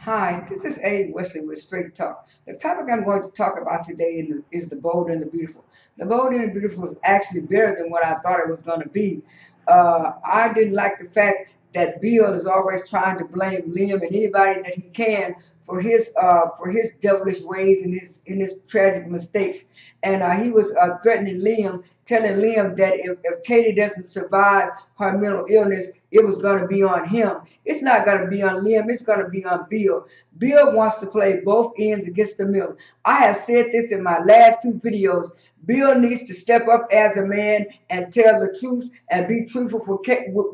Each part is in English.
Hi, this is A. Wesley with Straight Talk. The topic I'm going to talk about today is the bold and the beautiful. The bold and the beautiful is actually better than what I thought it was going to be. I didn't like the fact that Bill is always trying to blame Liam and anybody that he can for his devilish ways and his tragic mistakes. And he was threatening Liam, telling Liam that if Katie doesn't survive her mental illness, it was going to be on him. It's not going to be on Liam. It's going to be on Bill. Bill wants to play both ends against the middle. I have said this in my last two videos. Bill needs to step up as a man and tell the truth and be truthful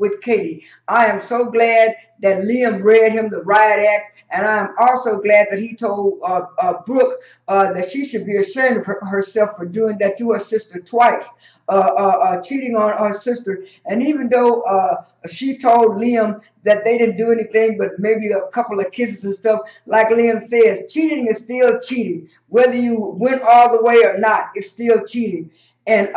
with Katie. I am so glad that Liam read him the riot act, and I am also glad that he told Brooke that she should be ashamed of herself for doing that to her sister twice, cheating on her sister. And even though she told Liam that they didn't do anything but maybe a couple of kisses and stuff, like Liam says, cheating is still cheating. Whether you went all the way or not, it's still cheating. And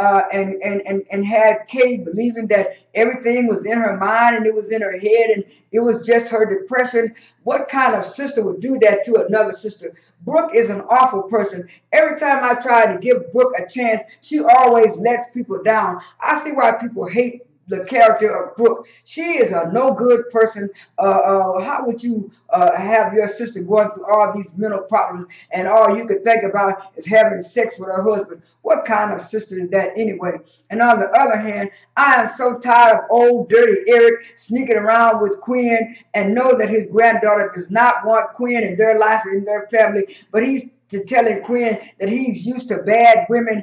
had Katie believing that everything was in her mind and it was in her head and it was just her depression. What kind of sister would do that to another sister? Brooke is an awful person. Every time I try to give Brooke a chance, she always lets people down. I see why people hate the character of Brooke. She is a no good person. How would you have your sister going through all these mental problems and all you could think about is having sex with her husband? What kind of sister is that anyway? And on the other hand, I am so tired of old dirty Eric sneaking around with Quinn and know that his granddaughter does not want Quinn in their life or in their family, but he's to telling Quinn that he's used to bad women,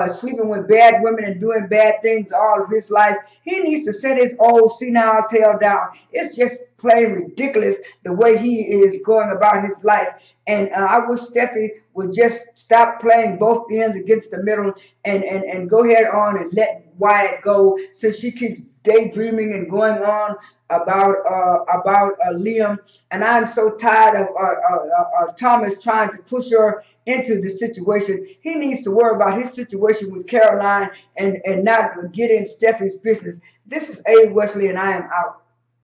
sleeping with bad women and doing bad things all of his life. He needs to set his old senile tail down. It's just plain ridiculous the way he is going about his life. And I wish Steffi would just stop playing both ends against the middle and go ahead on and let Wyatt go so she keeps daydreaming and going on about Liam. And I'm so tired of Thomas trying to push her into the situation. He needs to worry about his situation with Caroline and not get in Steffi's business. This is A. Wesley, and I am out.